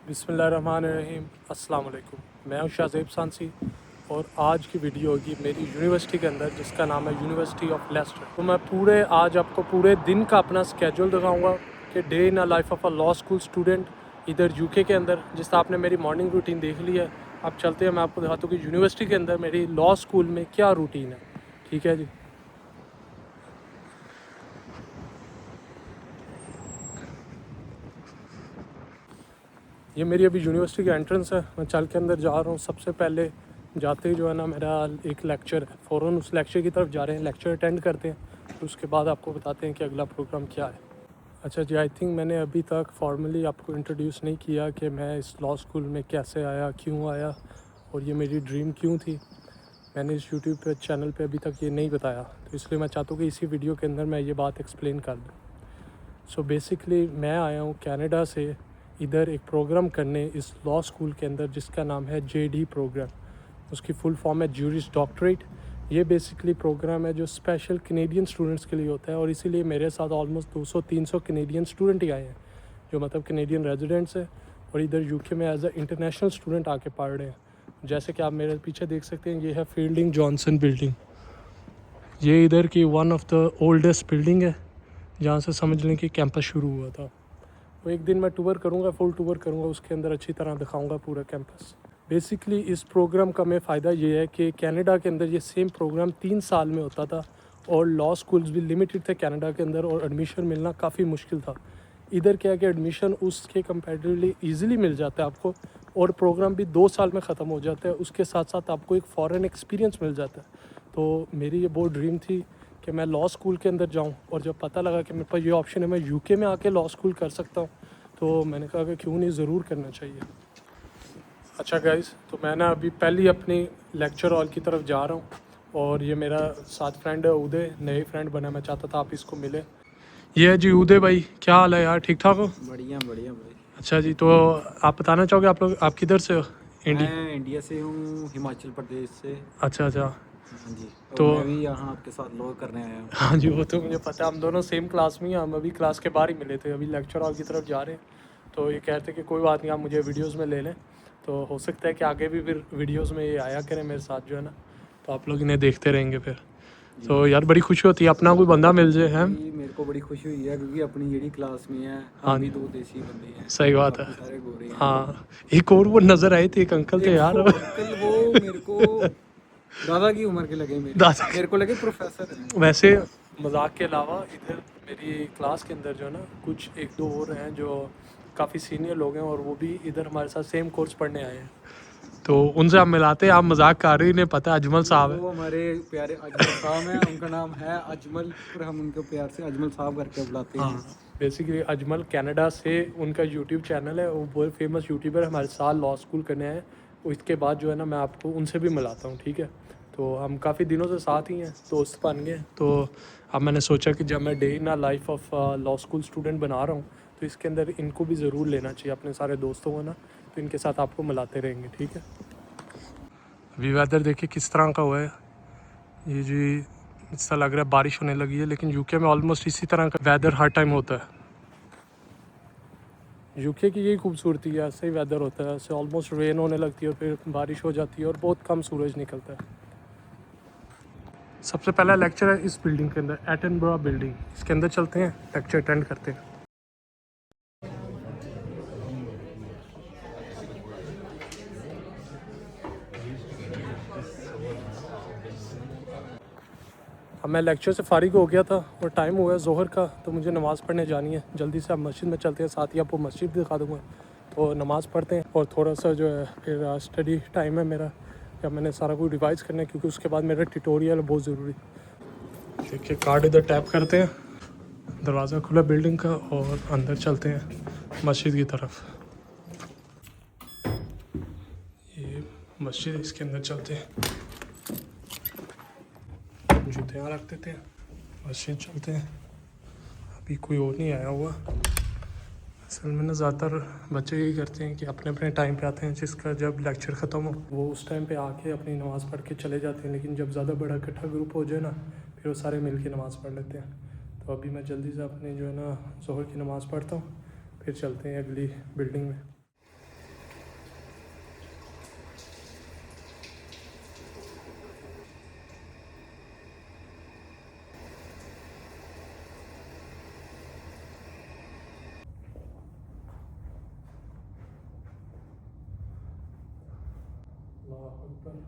बिस्मिल्लाहिर्रहमानिर्रहीम, अस्सलाम वालेकुम। मैं हूं शाहज़ेब सांसी और आज की वीडियो होगी मेरी यूनिवर्सिटी के अंदर जिसका नाम है यूनिवर्सिटी ऑफ लेस्टर। तो मैं आज आपको पूरे दिन का अपना स्केड्यूल दिखाऊंगा कि day in a life of a law school student इधर यूके के अंदर। जिस आपने मेरी मॉर्निंग रूटीन देख ली है, अब चलते हैं मैं आपको दिखाता हूँ कि यूनिवर्सिटी के अंदर मेरी लॉ स्कूल में क्या रूटीन है। ठीक है जी। ये मेरी अभी यूनिवर्सिटी का एंट्रेंस है, मैं चल के अंदर जा रहा हूँ। सबसे पहले जाते ही जो है ना, मेरा एक लेक्चर है, फ़ौरन उस लेक्चर की तरफ जा रहे हैं, लेक्चर अटेंड करते हैं, तो उसके बाद आपको बताते हैं कि अगला प्रोग्राम क्या है। अच्छा जी, आई थिंक मैंने अभी तक फॉर्मली आपको इंट्रोड्यूस नहीं किया कि मैं इस लॉ स्कूल में कैसे आया, क्यों आया और ये मेरी ड्रीम क्यों थी। मैंने इस यूट्यूब पे चैनल पे अभी तक ये नहीं बताया, तो इसलिए मैं चाहता हूँ कि इसी वीडियो के अंदर मैं ये बात एक्सप्लेन कर दूँ। सो बेसिकली मैं आया हूँ कनाडा से इधर एक प्रोग्राम करने इस लॉ स्कूल के अंदर जिसका नाम है JD प्रोग्राम। उसकी फुल फॉर्म है ज्यूरिस डॉक्टरेट। ये बेसिकली प्रोग्राम है जो स्पेशल कैनेडियन स्टूडेंट्स के लिए होता है, और इसीलिए मेरे साथ ऑलमोस्ट 200-300 कैनेडियन स्टूडेंट ही आए हैं, जो मतलब कैनेडियन रेजिडेंट्स हैं और इधर यूके में एज अ इंटरनेशनल स्टूडेंट आके पढ़ रहे हैं। जैसे कि आप मेरे पीछे देख सकते हैं, ये है फील्डिंग जॉनसन बिल्डिंग। ये इधर की one of the oldest building है, जहाँ से समझ लें कि कैंपस शुरू हुआ था। तो एक दिन मैं टूर करूँगा, फुल टूर करूँगा, उसके अंदर अच्छी तरह दिखाऊँगा पूरा कैंपस। बेसिकली इस प्रोग्राम का मैं फ़ायदा ये है कि कनाडा के अंदर ये सेम प्रोग्राम 3 साल में होता था, और लॉ स्कूल्स भी लिमिटेड थे कनाडा के अंदर, और एडमिशन मिलना काफ़ी मुश्किल था। इधर क्या है कि एडमिशन उसके कंपैरेटिवली ईज़िली मिल जाता है आपको, और प्रोग्राम भी 2 साल में ख़त्म हो जाता है। उसके साथ साथ आपको एक फ़ॉरेन एक्सपीरियंस मिल जाता है। तो मेरी ये बहुत ड्रीम थी कि मैं लॉ स्कूल के अंदर जाऊं, और जब पता लगा कि मेरे पास ये ऑप्शन है, मैं यूके में आके लॉ स्कूल कर सकता हूं, तो मैंने कहा कि क्यों नहीं, ज़रूर करना चाहिए। अच्छा गाइस, तो मैं ना अभी पहले अपनी लेक्चर हॉल की तरफ जा रहा हूं, और ये मेरा साथ फ्रेंड है उदय, नए फ्रेंड बना, मैं चाहता था आप इसको मिले। ये है जी उदय भाई, क्या हाल है यार, ठीक ठाक हो? बढ़िया बढ़िया भाई। अच्छा जी, तो आप बताना चाहोगे आप लोग, आप किधर से हो? मैं इंडिया से हूँ, हिमाचल प्रदेश से। अच्छा अच्छा। हाँ जी, तो मैं भी यहाँ आपके साथ लॉ करने आया हूँ। हाँ जी, वो तो मुझे पता है, हम दोनों सेम क्लास में ही हैं। हम अभी क्लास के बाहर ही मिले थे, अभी लेक्चर हॉल की तरफ जा रहे हैं। तो ये कहते कि कोई बात नहीं, आप मुझे वीडियोस में ले लें। तो हो सकता है कि आगे भी फिर वीडियोस में ये आया करें मेरे साथ जो है ना, तो आप लोग इन्हें देखते रहेंगे फिर। तो यार बड़ी खुशी होती है अपना कोई बंदा मिल जाए है। जी मेरे को बड़ी खुशी हुई है क्योंकि अपनी जेडी क्लास में है हाँ हम भी जी, दो देसी बंदे हैं, सही बात है। बाकी सारे गोरे हैं। हाँ, एक और वो नज़र आए थे, एक अंकल थे एक यार। वो अंकल वो मेरे को दादा की उम्र के लगे, दादा मेरे को लगे प्रोफेसर हैं। वैसे मजाक के अलावा इधर मेरी क्लास के अंदर जो है ना कुछ एक दो और हैं जो काफ़ी सीनियर लोग हैं और वो भी इधर हमारे साथ सेम कोर्स पढ़ने आए हैं, तो उनसे आप मिलाते हैं। आप मजाक कर रहे हैं, इन्हें पता है अजमल जी साहब है। वो हमारे प्यारे अजमल साहब हैं, उनका नाम है अजमल, पर हम उनको प्यार से अजमल साहब करके बुलाते हाँ, हैं। बेसिकली अजमल कनाडा से उनका यूट्यूब चैनल है, वो बहुत फेमस यूट्यूबर हमारे साथ लॉ स्कूल करने आए। इसके बाद जो है ना मैं आपको उनसे भी मिलाता हूँ, ठीक है। तो हम काफ़ी दिनों से साथ ही हैं, दोस्त बन गए। तो अब मैंने सोचा कि जब मैं day in life of law school student बना रहा हूँ तो इसके अंदर इनको भी ज़रूर लेना चाहिए, अपने सारे दोस्तों को ना, तो इनके साथ आपको मिलाते रहेंगे, ठीक है। अभी वेदर देखिए किस तरह का हुआ है, ये जी ऐसा लग रहा है बारिश होने लगी है, लेकिन यूके में ऑलमोस्ट इसी तरह का वेदर हर टाइम होता है। यूके की यही खूबसूरती है, ऐसे ही वेदर होता है, ऐसे ऑलमोस्ट रेन होने लगती है और फिर बारिश हो जाती है और बहुत कम सूरज निकलता है। सबसे पहला लेक्चर है इस बिल्डिंग के अंदर, एटनबरा बिल्डिंग, इसके अंदर चलते हैं, लेक्चर अटेंड करते हैं। अब मैं लेक्चर से फारिग हो गया था और टाइम हुआ है ज़ोहर का, तो मुझे नमाज़ पढ़ने जानी है। जल्दी से आप मस्जिद में चलते हैं, साथ ही आपको मस्जिद दिखा दूँगा। तो नमाज़ पढ़ते हैं और थोड़ा सा जो है फिर स्टडी टाइम है मेरा, जब मैंने सारा कुछ रिवाइज़ करना है क्योंकि उसके बाद मेरा ट्यूटोरियल है बहुत ज़रूरी। देखिए कार्ड इधर टैप करते हैं, दरवाज़ा खुला बिल्डिंग का और अंदर चलते हैं मस्जिद की तरफ। ये मस्जिद, इसके अंदर चलते हैं, जूते यहाँ रख देते हैं, मस्जिद चलते हैं। अभी कोई और नहीं आया हुआ। असल में ना ज़्यादातर बच्चे यही करते हैं कि अपने अपने टाइम पे आते हैं, जिसका जब लेक्चर ख़त्म हो वो उस टाइम पे आके अपनी नमाज़ पढ़ के चले जाते हैं, लेकिन जब ज़्यादा बड़ा इकट्ठा ग्रुप हो जाए ना फिर वो सारे मिल के नमाज़ पढ़ लेते हैं। तो अभी मैं जल्दी से अपने जो है ना ज़ोहर की नमाज़ पढ़ता हूँ, फिर चलते हैं अगली बिल्डिंग में। अल्लाह अकबर।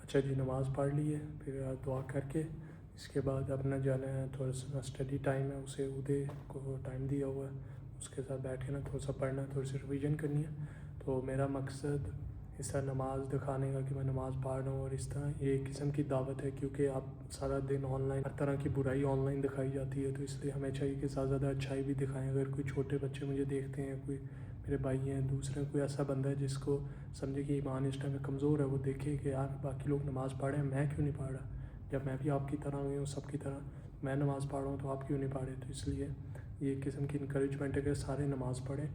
अच्छा जी, नमाज़ पढ़ ली है, फिर दुआ करके इसके बाद अपना जाना है, थोड़ा सा स्टडी टाइम है, उसे उदय को टाइम दिया हुआ है, उसके साथ बैठ के ना थोड़ा सा पढ़ना है, थोड़ी सी रिवीजन करनी है। तो मेरा मकसद इस तरह नमाज़ दिखाने का कि मैं नमाज़ पढ़ रहा हूँ, और इस तरह ये एक किस्म की दावत है, क्योंकि आप सारा दिन ऑनलाइन हर तरह की बुराई ऑनलाइन दिखाई जाती है, तो इसलिए हमें चाहिए कि ज़्यादा से ज़्यादा अच्छाई भी दिखाएं। अगर कोई छोटे बच्चे मुझे देखते हैं, कोई मेरे भाई हैं, दूसरे कोई ऐसा बंदा है जिसको समझे कि ईमान इस टाइम में कमज़ोर है, वो देखे कि यार बाकी लोग नमाज़ पढ़ रहे हैं, मैं क्यों नहीं पढ़ रहा। जब मैं भी आपकी तरह हुई हूँ, सबकी तरह मैं नमाज़ पढ़ रहा हूँ, तो आप क्यों नहीं पढ़ रहे। तो इसलिए ये एक किस्म की इंकरेजमेंट है कि सारे नमाज़ पढ़ें।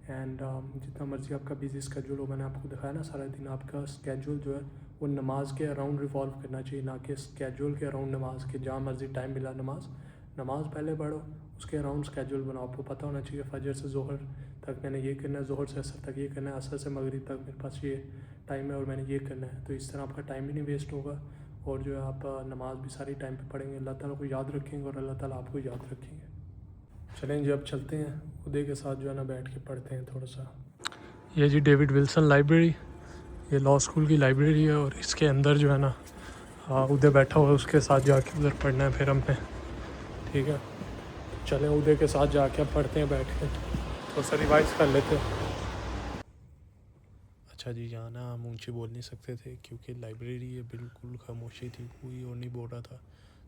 एंड जितना मर्ज़ी आपका बिजी स्केड्यूल हो, मैंने आपको दिखाया ना सारा दिन आपका स्केड्यूल जो है वो नमाज के अराउंड रिवॉल्व करना चाहिए, ना कि स्केड्यूल के अराउंड नमाज के। जहाँ मर्ज़ी टाइम मिला नमाज पहले पढ़ो, उसके अराउंड स्केड्यूल बनाओ। आपको पता होना चाहिए फजर से ज़ोहर तक मैंने ये करना है, ज़ोहर से असर तक ये करना है, असर से मगरिब तक मेरे पास ये टाइम है और मैंने ये करना है। तो इस तरह आपका टाइम भी नहीं वेस्ट होगा, और जो है आप नमाज भी सारी टाइम पे पढ़ेंगे, अल्लाह ताला को याद रखेंगे और अल्लाह ताला आपको याद रखेंगे। चलें जी, अब चलते हैं, उदय के साथ जो है ना बैठ के पढ़ते हैं थोड़ा सा। ये जी डेविड विल्सन लाइब्रेरी, ये लॉ स्कूल की लाइब्रेरी है, और इसके अंदर जो है ना उदय बैठा हुआ है, उसके साथ जाके उधर पढ़ना है फिर हमने, ठीक है। चलें उदय के साथ जाके अब पढ़ते हैं बैठ के, थोड़ा सा रिवाइज कर लेते हैं। अच्छा जी, यहाँ ना हम ऊँचे बोल नहीं सकते थे क्योंकि लाइब्रेरी है, बिल्कुल खामोशी थी, कोई और नहीं बोल रहा था।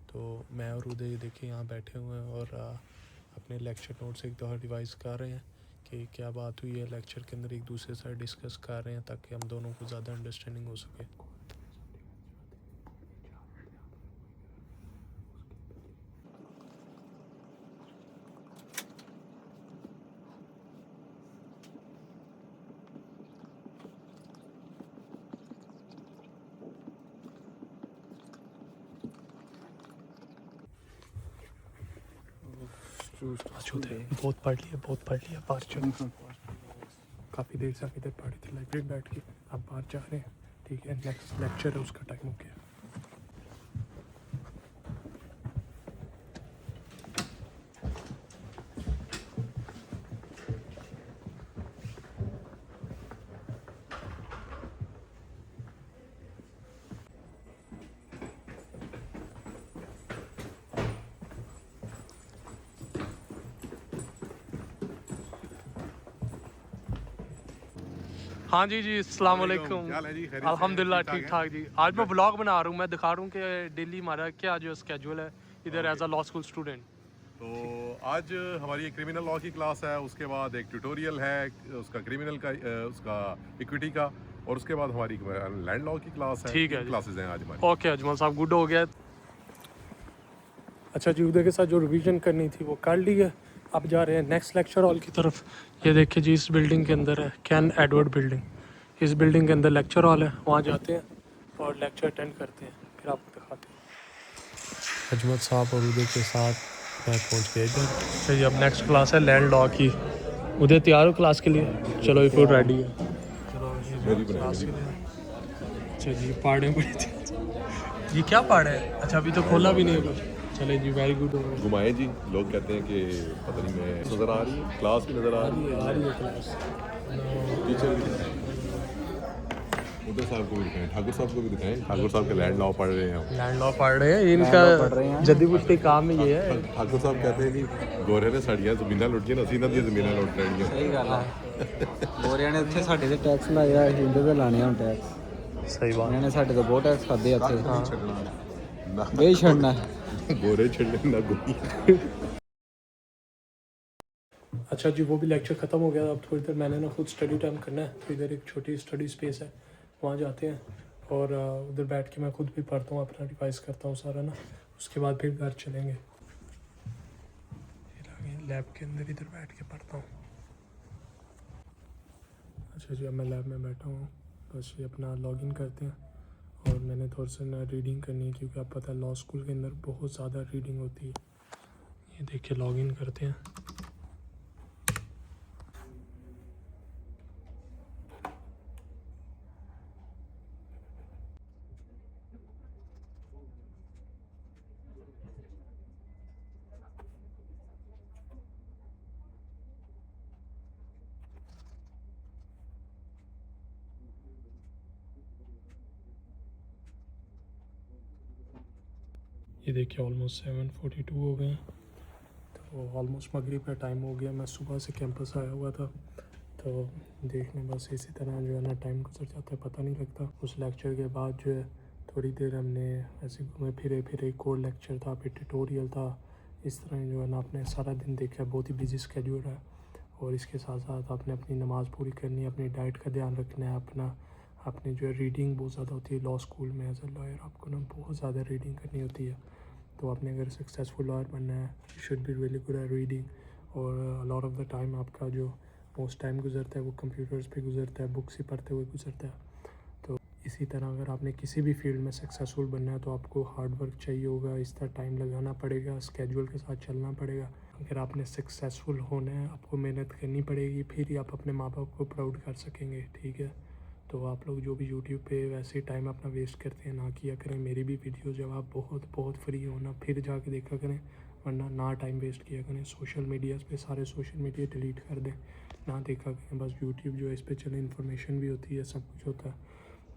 तो मैं और उदय देखिए यहाँ बैठे हुए हैं और अपने लेक्चर नोट्स एक दफ़ा रिवाइज़ कर रहे हैं। कि क्या बात हुई है लेक्चर के अंदर, एक दूसरे से डिस्कस कर रहे हैं ताकि हम दोनों को ज़्यादा अंडरस्टैंडिंग हो सके। बहुत पढ़ लिया बाहर चल। काफ़ी देर से इधर पढ़े थे लाइब्रेरी बैठ के, अब बाहर जा रहे हैं। ठीक है, नेक्स्ट लेक्चर है उसका टाइम हो गया। हाँ जी जी, अस्सलाम वालेकुम। क्या हाल है जी? खैरियत से हैं? अल्हम्दुलिल्लाह ठीक-ठाक ठीक हैं? ठाक जी। आज मैं व्लॉग बना रहा हूँ, मैं दिखा रहा हूँ कि डेली हमारा क्या जो स्केड्यूल है इधर as a law school student. तो आज हमारी एक क्रिमिनल लॉ की क्लास है, उसके बाद एक ट्यूटोरियल है उसका क्रिमिनल का, उसका इक्विटी का, और उसके बाद हमारी लैंड लॉ की क्लास है। ठीक है 3 जी। क्लासेस हैं आज हमारी। ओके अजमल साहब, गुड हो गया। अच्छा जी, उधर के साथ जो रिवीजन करनी थी वो कर ली है। अब जा रहे हैं नेक्स्ट लेक्चर हॉल की तरफ। ये देखिए जी, इस बिल्डिंग के अंदर है कैन एडवर्ड बिल्डिंग। इस बिल्डिंग के अंदर लेक्चर हॉल है, वहाँ जाते हैं और लेक्चर अटेंड करते हैं, फिर आपको दिखाते हैं। अजमल साहब और उदय के साथ मैं पहुँच गया इधर। अच्छा जी, अब नेक्स्ट क्लास है लैंड लॉ की। उदय तैयार हो क्लास के लिए? चलो ये फुल रेडी है। चलो ये क्लास के लिए। अच्छा जी, पहाड़े बड़ी थी। ये क्या पहाड़ है? अच्छा अभी तो खोला भी नहीं है कुछ। चले जी, वेरी गुड हो गया। घुमाए जी, लोग कहते हैं कि पता नहीं मैं नज़र आ रही है, क्लास भी नज़र आ रही है, आ रही है क्लास। टीचर भी दिखाएं, उधर साहब को भी दिखाएं, ठाकुर साहब को भी दिखाएं। ठाकुर साहब के लैंड लॉ पढ़ रहे हैं हम। लैंड लॉ पढ़ रहे हैं, इनका जद्दी पुश्ती काम ये है। ठाकुर साहब कहते हैं कि गोरे ने साड़ियाँ ज़मीनां लुटियां, असीं इन्हां ਦੀਆਂ ज़मीनां लुट ਲੈਣੀਆਂ। ਸਹੀ ਗੱਲ ਹੈ। ਗੋਰਿਆਂ ਨੇ ਇੱਥੇ ਸਾਡੇ ਤੇ ਟੈਕਸ ਲਾਇਆ, ਅਸੀਂ ਇਹਦੇ ਤੇ ਲਾਣੇ ਹੁਣ ਟੈਕਸ। सही बात। ਇਹਨਾਂ ਨੇ ਸਾਡੇ ਤੋਂ ਬਹੁਤ ਟੈਕਸ ਖਾਦੇ ਇੱਥੇ। ना ਬੇ ਛੱਡਣਾ। गोरे छड़ने ना गोरी। अच्छा जी, वो भी लेक्चर ख़त्म हो गया। अब थोड़ी देर मैंने ना खुद स्टडी टाइम करना है, तो इधर एक छोटी स्टडी स्पेस है, वहाँ जाते हैं और उधर बैठ के मैं खुद भी पढ़ता हूँ, अपना रिवाइज करता हूँ सारा ना। उसके बाद फिर घर चलेंगे। लैब के अंदर इधर बैठ के पढ़ता हूँ। अच्छा जी, अब मैं लैब में बैठा हूँ, बस ये अपना लॉगिन करते हैं और मैंने थोड़ा सा ना रीडिंग करनी है, क्योंकि आप पता है लॉ स्कूल के अंदर बहुत ज़्यादा रीडिंग होती है। ये देखिए लॉगिन करते हैं। ये देखिए ऑलमोस्ट 7:42 हो गए हैं, तो ऑलमोस्ट मगरिब का टाइम हो गया। मैं सुबह से कैंपस आया हुआ था, तो देखने बस इसी तरह जो है ना टाइम गुजर जाता है, पता नहीं लगता। उस लेक्चर के बाद जो है थोड़ी देर हमने ऐसे घूमे फिरे, फिर एक और लेक्चर था, फिर ट्यूटोरियल था। इस तरह जो है ना आपने सारा दिन देखा, बहुत ही बिजी स्केड्यूल है। और इसके साथ साथ आपने अपनी नमाज़ पूरी करनी है, अपनी डाइट का ध्यान रखना है अपना। आपने जो है रीडिंग बहुत ज़्यादा होती है लॉ स्कूल में, एज अ लॉयर आपको ना बहुत ज़्यादा रीडिंग करनी होती है। तो आपने अगर सक्सेसफुल लॉयर बनना है, you should be really good at reading. और लॉट ऑफ द टाइम आपका जो मोस्ट टाइम गुजरता है वो कंप्यूटर्स पे गुजरता है, बुक्स ही पढ़ते हुए गुजरता है। तो इसी तरह अगर आपने किसी भी फील्ड में सक्सेसफुल बनना है, तो आपको हार्ड वर्क चाहिए होगा, इस तरह टाइम लगाना पड़ेगा, स्केड्यूल के साथ चलना पड़ेगा। अगर आपने सक्सेसफुल होना है, आपको मेहनत करनी पड़ेगी, फिर ही आप अपने माँ बाप को प्राउड कर सकेंगे। ठीक है, तो आप लोग जो भी यूट्यूब पे वैसे टाइम अपना वेस्ट करते हैं ना किया करें। मेरी भी वीडियो जब आप बहुत बहुत फ्री हो ना, फिर जाके देखा करें, वरना ना टाइम वेस्ट किया करें। सोशल मीडिया पे सारे सोशल मीडिया डिलीट कर दें, ना देखा करें। बस यूट्यूब जो है इस पर चले, इन्फॉर्मेशन भी होती है, सब कुछ होता है,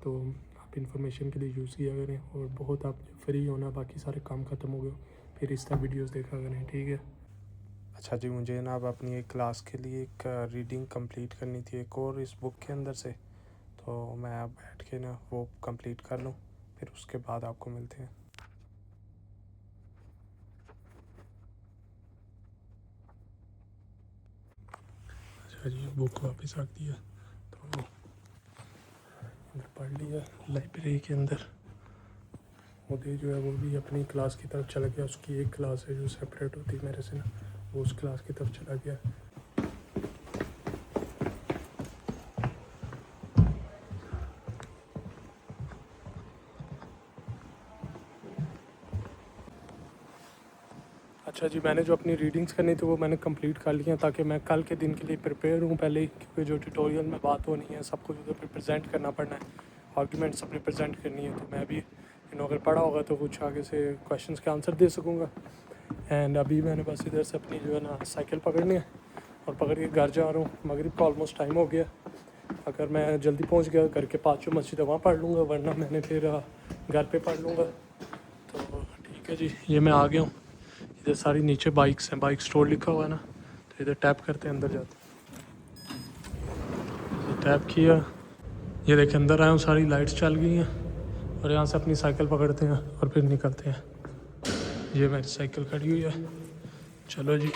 तो आप इन्फॉर्मेशन के लिए यूज़ किया करें। और बहुत आप फ्री होना, बाकी सारे काम ख़त्म हो गए, फिर इस तरह वीडियोज़ देखा करें। ठीक है। अच्छा जी, मुझे ना अब अपनी एक क्लास के लिए एक रीडिंग कंप्लीट करनी थी, एक और इस बुक के अंदर से, तो मैं अब बैठ के ना वो कंप्लीट कर लूँ, फिर उसके बाद आपको मिलते हैं। अच्छा अच्छा जी, बुक वापस रख दिया तो अंदर पढ़ लिया लाइब्रेरी के अंदर। उदय जो है वो भी अपनी क्लास की तरफ चला गया, उसकी एक क्लास है जो सेपरेट होती है मेरे से ना, वो उस क्लास की तरफ चला गया। अच्छा जी, मैंने जो अपनी रीडिंग्स करनी थी वो मैंने कंप्लीट कर लिया ताकि मैं कल के दिन के लिए प्रिपेयर हूँ पहले ही, क्योंकि जो ट्यूटोरियल में बात होनी है सब कुछ उधर पे प्रेजेंट करना पड़ना है, आर्गूमेंट्स अपने प्रेजेंट करनी है। तो मैं भी अगर पढ़ा होगा तो कुछ आगे से क्वेश्चंस के आंसर दे सकूँगा। एंड अभी मैंने बस इधर से अपनी जो है ना साइकिल पकड़नी है और पकड़ के घर जा रहा हूँ। मगरिब का ऑलमोस्ट टाइम हो गया, अगर मैं जल्दी पहुँच गया घर के पास जो मस्जिद है वहाँ पढ़ लूँगा, वरना मैंने फिर घर पे पढ़ लूँगा। तो ठीक है जी, ये मैं आ गया हूँ। इधर सारी नीचे बाइक्स हैं, बाइक स्टोर लिखा हुआ है ना, तो इधर टैप करते हैं, अंदर जाते हैं। टैप किया, ये देखें अंदर आया हूँ, सारी लाइट्स चल गई हैं और यहाँ से अपनी साइकिल पकड़ते हैं और फिर निकलते हैं। ये मेरी साइकिल खड़ी हुई है, चलो जी।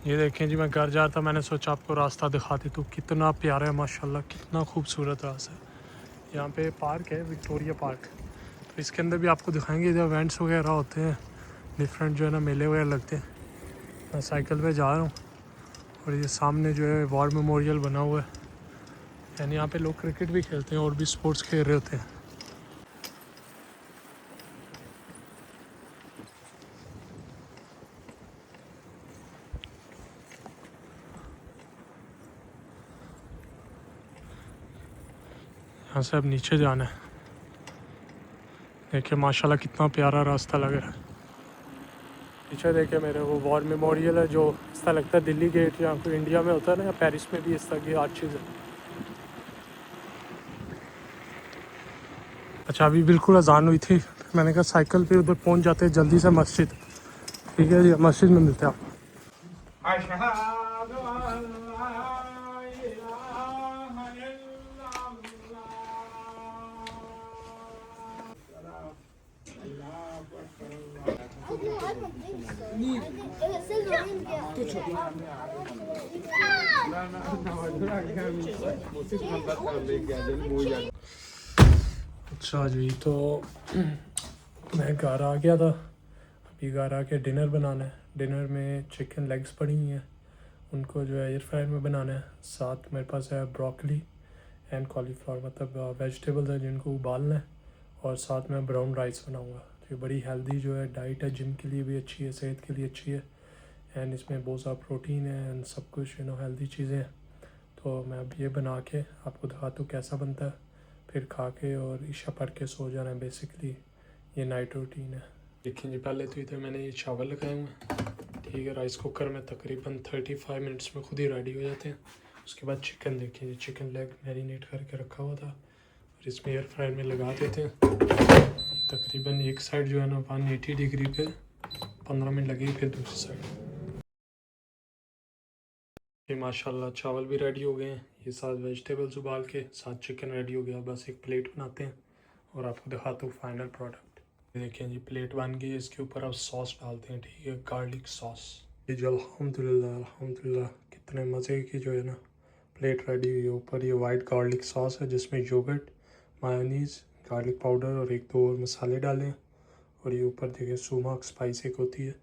ये देखें जी, मैं घर जा रहा था, मैंने सोचा आपको रास्ता दिखा दी तो कितना प्यारा है माशाल्लाह, कितना खूबसूरत रास्ता है। यहाँ पे पार्क है, विक्टोरिया पार्क, तो इसके अंदर भी आपको दिखाएंगे। इधर इवेंट्स वगैरह होते हैं, डिफरेंट जो है ना मेले वगैरह लगते हैं। मैं साइकिल पे जा रहा हूँ और ये सामने जो है वॉर मेमोरियल बना हुआ है, यानी यहाँ पे लोग क्रिकेट भी खेलते हैं और भी स्पोर्ट्स खेल रहे होते हैं। यहाँ से अब नीचे जाना है। देखिए माशाल्लाह कितना प्यारा रास्ता लग रहा है। पीछे देखिए मेरे वो वॉर मेमोरियल है, जो ऐसा लगता है दिल्ली गेट या कोई इंडिया में होता है ना, या पेरिस में भी इस तरह की आर्ट चीज़ है। अच्छा, अभी बिल्कुल अजान हुई थी, मैंने कहा साइकिल पे उधर पहुंच जाते हैं जल्दी से मस्जिद। ठीक है जी, मस्जिद में मिलते हैं आपको। अच्छा जी, तो मैं घर आ गया था, अभी घर आके डिनर बनाना है। डिनर में चिकन लेग्स पड़ी हुई हैं, उनको जो है एयर फ्रायर में बनाना है। साथ मेरे पास है ब्रोकली एंड कॉलीफ्लावर, मतलब वेजिटेबल्स हैं जिनको उबालना है, और साथ में ब्राउन राइस बनाऊंगा। तो ये बड़ी हेल्दी जो है डाइट है, जिम के लिए भी अच्छी है, सेहत के लिए अच्छी है, एंड इसमें बहुत सारा प्रोटीन है एंड सब कुछ हेल्दी चीज़ें हैं। तो मैं अब ये बना के आपको दिखाता हूँ कैसा बनता है, फिर खा के और ईशा पढ़ के सो जाना है। बेसिकली ये नाइट रूटीन है। देखिए जी, पहले तो इधर मैंने ये चावल लगाए हुए हैं, ठीक है, राइस कुकर में तकरीबन 35 मिनट्स में खुद ही रेडी हो जाते हैं। उसके बाद चिकन, देखिए चिकन लेग मैरिनेट करके रखा हुआ था और इसमें एयर फ्रायर में लगा देते हैं। तकरीबन एक साइड जो है ना 180 डिग्री पे 15 मिनट लगेगी, फिर दूसरी साइड। ये माशाल्लाह चावल भी रेडी हो गए हैं, ये साथ वेजिटेबल्स उबाल के साथ चिकन रेडी हो गया। बस एक प्लेट बनाते हैं और आपको दिखाता हूँ फाइनल प्रोडक्ट। ये देखें जी, प्लेट बन गई है, इसके ऊपर आप सॉस डालते हैं, ठीक है, गार्लिक सॉस। ये जो अल्हम्दुलिल्लाह अल्हम्दुलिल्लाह कितने मज़े की जो है ना प्लेट रेडी हुई है। ऊपर ये वाइट गार्लिक सॉस है जिसमें योगर्ट, मायोनीज़, गार्लिक पाउडर और एक दो और मसाले डाले हैं, और ये ऊपर देखिए सुमाक स्पाइस एक होती है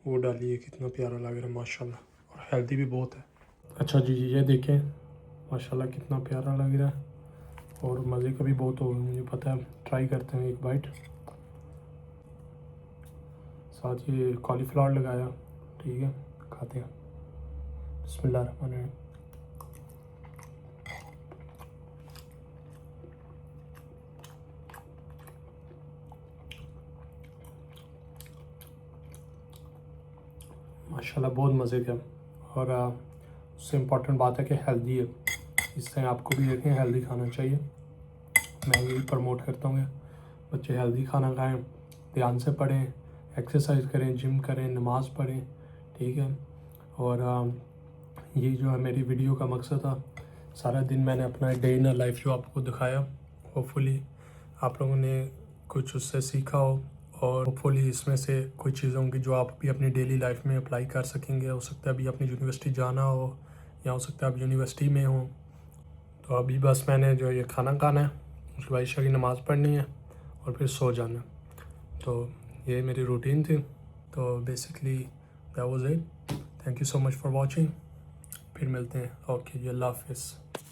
वो डाली है। कितना प्यारा लग रहा है माशाल्लाह, और हेल्दी भी बहुत है। अच्छा जी, ये देखें माशाल्लाह कितना प्यारा लग रहा है और मज़े का भी बहुत होगा, मुझे पता है। ट्राई करते हैं एक बाइट। साथ ये कॉलीफ्लावर लगाया, ठीक है, खाते हैं। बिस्मिल्लाह रहमान रहीम। माशाल्लाह बहुत मज़े का, और उससे इम्पॉर्टेंट बात है कि हेल्दी है। इससे आपको भी देखें हेल्दी खाना चाहिए। मैं यही प्रमोट करता हूँ कि बच्चे हेल्दी खाना खाएं, ध्यान से पढ़ें, एक्सरसाइज करें, जिम करें, नमाज़ पढ़ें, ठीक है। और ये जो है मेरी वीडियो का मकसद था। सारा दिन मैंने अपना डे इन लाइफ जो आपको दिखाया, होपफुली आप लोगों ने कुछ उससे सीखा हो और होपफुली इसमें से कोई चीज़ें होंगी जो आप भी अपनी डेली लाइफ में अप्लाई कर सकेंगे। हो सकता है अभी अपनी यूनिवर्सिटी जाना हो, या हो सकता है आप यूनिवर्सिटी में हो। तो अभी बस मैंने जो ये खाना खाना है, उसके बाद ईशा की नमाज़ पढ़नी है और फिर सो जाना। तो ये मेरी रूटीन थी। तो basically that was it. Thank you so much for watching. फिर मिलते हैं। ओके, अल्लाह हाफिज़।